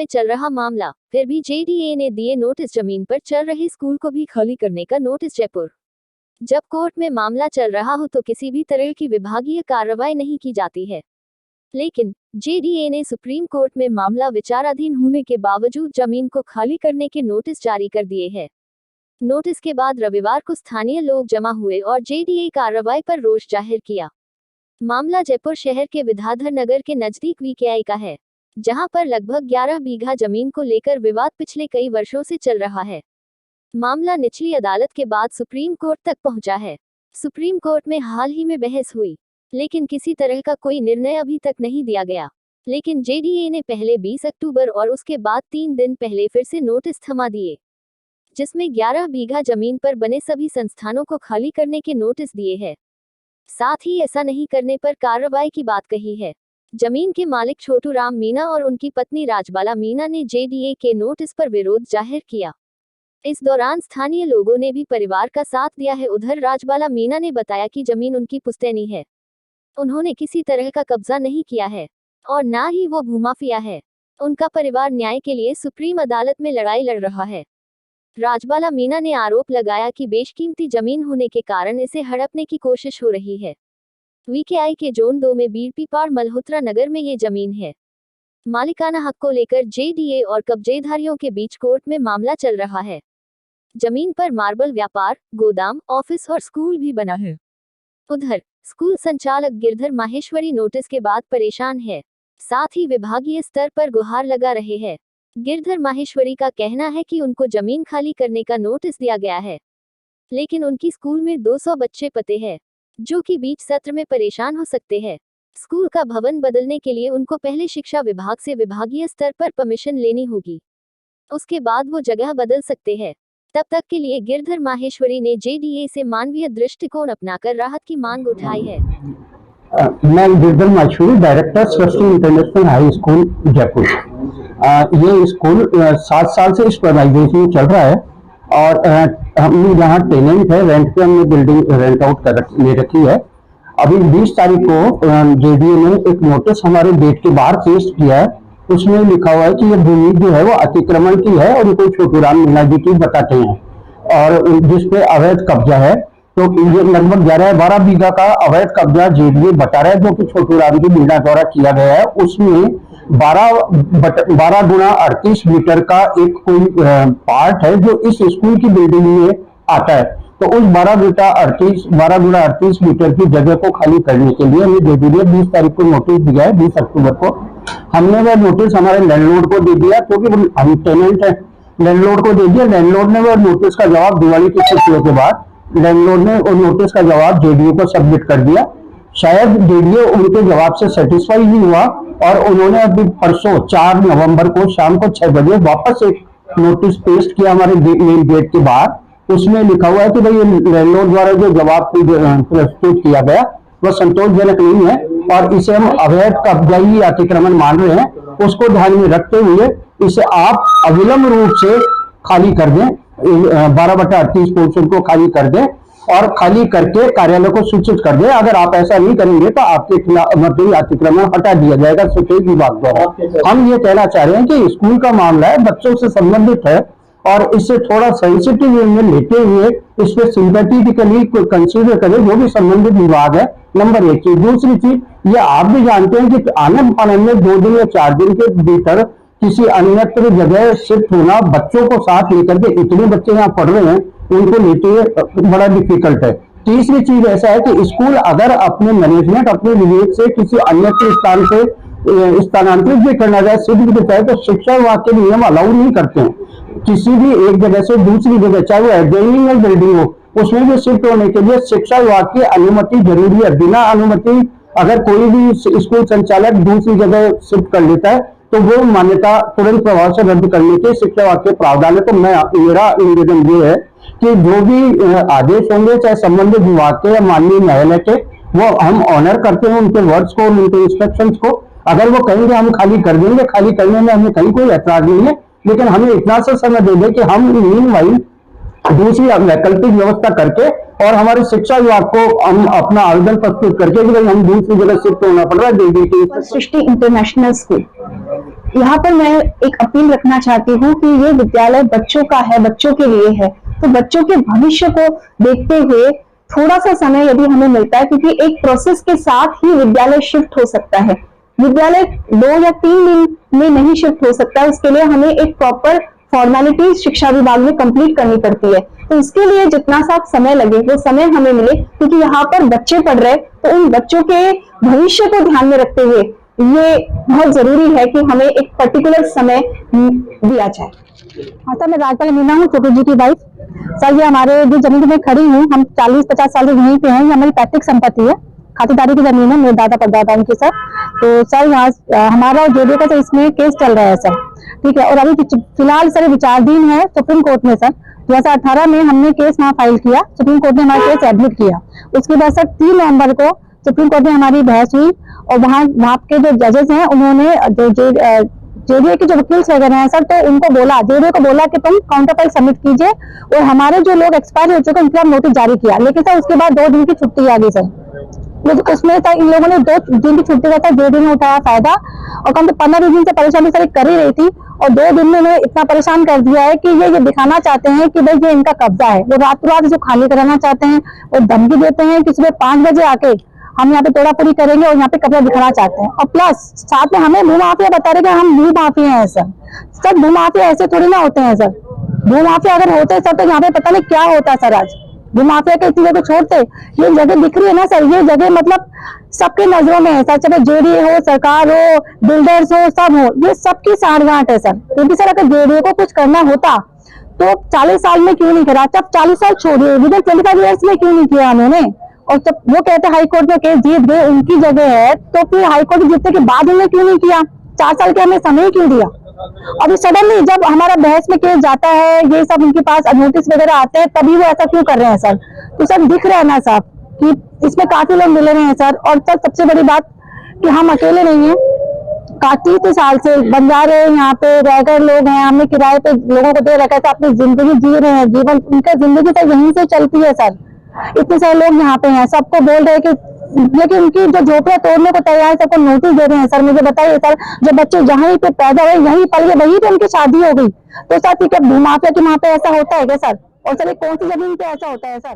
में चल रहा मामला, फिर भी जेडीए ने दिए नोटिस। जमीन पर चल रहे स्कूल को भी खाली करने का नोटिस। जयपुर। जब कोर्ट में मामला चल रहा हो तो किसी भी तरह की विभागीय कार्रवाई नहीं की जाती है, लेकिन जेडीए ने सुप्रीम कोर्ट में मामला विचाराधीन होने के बावजूद जमीन को खाली करने के नोटिस जारी कर दिए हैं। नोटिस के बाद रविवार को स्थानीय लोग जमा हुए और जेडीए कार्रवाई पर रोष जाहिर किया। मामला जयपुर शहर के विद्याधर नगर के नजदीक वीकेआई का है, जहां पर लगभग 11 बीघा जमीन को लेकर विवाद पिछले कई वर्षों से चल रहा है। मामला निचली अदालत के बाद सुप्रीम कोर्ट तक पहुंचा है। सुप्रीम कोर्ट में हाल ही में बहस हुई, लेकिन किसी तरह का कोई निर्णय अभी तक नहीं दिया गया। लेकिन जेडीए ने पहले 20 अक्टूबर और उसके बाद 3 दिन पहले फिर से नोटिस थमा दिए, जिसमें 11 बीघा जमीन पर बने सभी संस्थानों को खाली करने के नोटिस दिए हैं। साथ ही ऐसा नहीं करने पर कार्रवाई की बात कही है। जमीन के मालिक छोटू राम मीणा और उनकी पत्नी राजबाला मीणा ने जेडीए के नोटिस पर विरोध जाहिर किया। इस दौरान स्थानीय लोगों ने भी परिवार का साथ दिया है। उधर राजबाला मीणा ने बताया कि जमीन उनकी पुश्तैनी है, उन्होंने किसी तरह का कब्जा नहीं किया है और ना ही वो भूमाफिया है। उनका परिवार न्याय के लिए सुप्रीम अदालत में लड़ाई लड़ रहा है। राजबाला मीणा ने आरोप लगाया कि बेशकीमती जमीन होने के कारण इसे हड़पने की कोशिश हो रही है। वीकेआई के जोन 2 में बीरपीपाड़ मल्होत्रा नगर में ये जमीन है। मालिकाना हक को लेकर जेडीए और कब्जेधारियों के बीच कोर्ट में मामला चल रहा है। जमीन पर मार्बल व्यापार, गोदाम, ऑफिस और स्कूल भी बना है। उधर स्कूल संचालक गिरधर माहेश्वरी नोटिस के बाद परेशान है, साथ ही विभागीय स्तर पर गुहार लगा रहे हैं। गिरधर माहेश्वरी का कहना है कि उनको जमीन खाली करने का नोटिस दिया गया है, लेकिन उनकी स्कूल में 200 बच्चे पते हैं, जो कि बीच सत्र में परेशान हो सकते हैं। स्कूल का भवन बदलने के लिए उनको पहले शिक्षा विभाग से विभागीय स्तर पर परमिशन लेनी होगी, उसके बाद वो जगह बदल सकते हैं। तब तक के लिए गिरधर माहेश्वरी ने जेडीए से मानवीय दृष्टिकोण अपनाकर राहत की मांग उठाई है। मैं गिरधर माहेश्वरी, डायरेक्टर सृष्टि इंटरनेशनल हाई स्कूल जयपुर। ये स्कूल 7 साल से इस प्राइवेटाइजेशन में चल रहा है और हम यहाँ टेनेंट है, रेंट पे हमने बिल्डिंग रेंट आउट ले रखी है। अभी 20 तारीख को जेडीए ने एक नोटिस हमारे गेट के बाहर पेश किया है। उसमें लिखा हुआ है कि ये भूमि जो है वो अतिक्रमण की है और इनको छोटू राम मीणा जी की बताते हैं और जिसपे अवैध कब्जा है। तो ये लगभग 11-12 बीघा का अवैध कब्जा जेडीए बता रहा है, जो कि छोटू राम जी मीणा द्वारा किया गया है। उसमें 12 गुना 38 मीटर का एक कोई पार्ट है जो इस स्कूल की बिल्डिंग में आता है। तो उस 12 गुना 38 मीटर की जगह को खाली करने के लिए हमें जेडीए 20 तारीख को नोटिस दिया है। 20 अक्टूबर को हमने वह नोटिस हमारे लैंडलॉर्ड को दे दिया, क्योंकि हम टेनेंट है, लैंडलॉर्ड को दे दिया। लैंडलॉर्ड ने वह नोटिस का जवाब दिवाली की छुट्टियों के बाद लैंडलॉर्ड ने उस नोटिस का जवाब जेडीए को सबमिट कर दिया। शायद जेडीए उनके जवाब से सेटिस्फाई नहीं हुआ और उन्होंने अभी परसों 4 नवंबर को शाम को 6 बजे वापस एक नोटिस पेस्ट किया हमारे मेन गेट के बाहर। उसमें लिखा हुआ है कि भाई लैंडलॉर्ड द्वारा जो जवाब प्रस्तुत किया गया वह संतोषजनक नहीं है और इसे हम अवैध कब्जा ही अतिक्रमण मान रहे हैं। उसको ध्यान में रखते हुए इसे आप अविलंब रूप से खाली कर दें, 12/38 पोर्शन को खाली कर दें और खाली करके कार्यालय को सूचित कर दें। अगर आप ऐसा नहीं करेंगे तो आपके खिलाफ मतलब अतिक्रमण हटा दिया जाएगा सिंचाई विभाग द्वारा। हम ये कहना चाह रहे हैं कि स्कूल का मामला है, बच्चों से संबंधित है और इससे थोड़ा सेंसिटिव वे में लेते हुए इस पर सिंपैथेटिकली कंसीडर करें जो भी संबंधित विभाग है। नंबर 1 चीज। दूसरी चीज, ये आप भी जानते हैं कि आने वाले में 2 दिन या 4 दिन के भीतर किसी अन्यत्र जगह शिफ्ट होना बच्चों को साथ लेकर के, इतने बच्चे यहाँ पढ़ रहे हैं, उनको लेते हुए बड़ा डिफिकल्ट है। तीसरी चीज ऐसा है कि स्कूल अगर अपने मैनेजमेंट अपने विवेक से किसी अन्यत्र स्थान से स्थानांतरित भी करना जाए, सिद्ध भी चाहे, तो शिक्षा विभाग के नियम अलाउ नहीं करते हैं किसी भी एक जगह से दूसरी जगह, चाहे वो एडजॉइनिंग बिल्डिंग हो, उसमें भी शिफ्ट होने के लिए शिक्षा विभाग की अनुमति जरूरी है। बिना अनुमति अगर कोई भी स्कूल संचालक दूसरी जगह शिफ्ट कर लेता है तो वो मान्यता तुरंत प्रभाव से रद्द करने के शिक्षा विभाग के प्रावधान है। तो मेरा निवेदन ये है कि जो भी आदेश होंगे चाहे संबंधित विभाग के या माननीय न्यायालय के, वो हम ऑनर करते हैं उनके वर्ड्स को, उनके इंस्ट्रक्शंस को। अगर वो कहेंगे हम खाली कर देंगे, खाली करने में हमें कहीं कोई ऐतराज नहीं है, लेकिन हमें इतना सा समय दे दें कि हम मीनवाइल दूसरी वैकल्पिक व्यवस्था करके और हमारे शिक्षा विभाग को हम अपना आवेदन प्रस्तुत करके कि भाई हम दूसरी जगह शिफ्ट होना पड़ रहा है। सृष्टि इंटरनेशनल स्कूल यहाँ पर मैं एक अपील रखना चाहती हूँ कि ये विद्यालय बच्चों का है, बच्चों के लिए है, तो बच्चों के भविष्य को देखते हुए थोड़ा सा समय यदि हमें मिलता है, क्योंकि एक प्रोसेस के साथ ही विद्यालय शिफ्ट हो सकता है। विद्यालय 2 या 3 दिन में नहीं शिफ्ट हो सकता, उसके लिए हमें एक प्रॉपर फॉर्मेलिटी शिक्षा विभाग में कंप्लीट करनी पड़ती है। तो इसके लिए जितना सा समय लगे वो समय हमें मिले, क्योंकि यहाँ पर बच्चे पढ़ रहे, तो उन बच्चों के भविष्य को ध्यान में रखते हुए ये बहुत जरूरी है कि हमें एक पर्टिकुलर समय दिया जाए। हाँ सर, मैं राजपाल मीना हूँ, छोटू जी की वाइफ। सर, ये हमारे जो जमीन में खड़ी हूँ, हम 40-50 साल से यहीं पे हैं। ये हमारी पैतृक संपत्ति है, खातिरदारी की जमीन है मेरे दादा परदादा की सर। तो सर यहाँ हमारा जेडीए का सर इसमें केस चल रहा है सर, ठीक है। और अभी फिलहाल सर विचाराधीन है सुप्रीम कोर्ट में सर। 2018 में हमने केस वहाँ फाइल किया, सुप्रीम कोर्ट ने हमारा केस एडमिट किया। उसके बाद सर 3 नवंबर को सुप्रीम कोर्ट में हमारी बहस हुई, और वहाँ के जो जजेस हैं उन्होंने जेडीए के जो वकील वगैरह हैं सर, तो उनको बोला, जेडीए को बोला कि तुम काउंटर फाइल सबमिट कीजिए, और हमारे जो लोग एक्सपायर हो चुके उनके नोटिस जारी किया। लेकिन सर उसके बाद 2 दिन की छुट्टी आ गई सर। उसमें सर इन लोगों ने 2 दिन की छुट्टी का सर जेडीए ने उठाया फायदा, और कम से 15 दिन से परेशानी सर कर ही रही थी, और 2 दिन में उन्हें इतना परेशान कर दिया है कि ये दिखाना चाहते हैं कि भाई ये इनका कब्जा है। वो रात जो खाली कराना चाहते हैं, वो धमकी देते हैं कि सुबह 5 बजे आके हम यहाँ पे तोड़ाफोड़ी करेंगे और यहाँ पे कब्जा दिखाना चाहते हैं। और प्लस साथ में हमें भूमाफिया बता रहे कि हम भूमाफिया हैं सर। सर भूमाफिया ऐसे थोड़ी ना होते हैं सर। भूमाफिया अगर होते सर तो यहाँ पे पता नहीं क्या होता सर। आज भूमाफिया के इतनी जगह छोड़ते, ये जगह दिख रही है ना सर, ये जगह मतलब सबके नजरों में है सर, चाहे जेडीए हो, सरकार हो, बिल्डर्स हो, सब हो, ये सबकी सांठगांठ है सर। क्योंकि सर अगर जेडीए को कुछ करना होता तो 40 साल में क्यों नहीं करा, जब 40 साल छोड़िए, विद इन 25 ईयर्स में क्यों नहीं किया उन्होंने। और जब वो कहते हाई कोर्ट में केस जीत गए, उनकी जगह है, तो फिर हाई कोर्ट जीतने के बाद उन्होंने क्यों नहीं किया, 4 साल के हमें समय क्यों दिया। अभी सडनली जब हमारा बहस में केस जाता है, ये सब उनके पास नोटिस वगैरह आते हैं, तभी वो ऐसा क्यों कर रहे हैं सर। तो सर दिख रहा है ना साहब कि इसमें काफी लोग मिले हुए हैं सर। और सर सबसे बड़ी बात कि हम अकेले नहीं है, 30 साल से बंजारे यहाँ पे रहकर लोग हैं, हमने किराए पे लोगों को दे रखा है, अपनी जिंदगी जी रहे हैं, जीवन उनका जिंदगी तो यहीं से चलती है सर। इतने सारे लोग यहाँ पे हैं, सबको बोल रहे हैं कि, लेकिन उनकी जो झोपड़ियां तोड़ने को तैयार है, सबको नोटिस दे रहे हैं सर। मुझे बताइए सर, जो बच्चे जहाँ पे पैदा हुए, यहीं पल गए, वहीं पे उनकी शादी हो गई, तो सर ठीक है, भूमाफिया की वहाँ पे ऐसा होता है क्या सर। और सर कौन सी जमीन पे ऐसा होता है सर।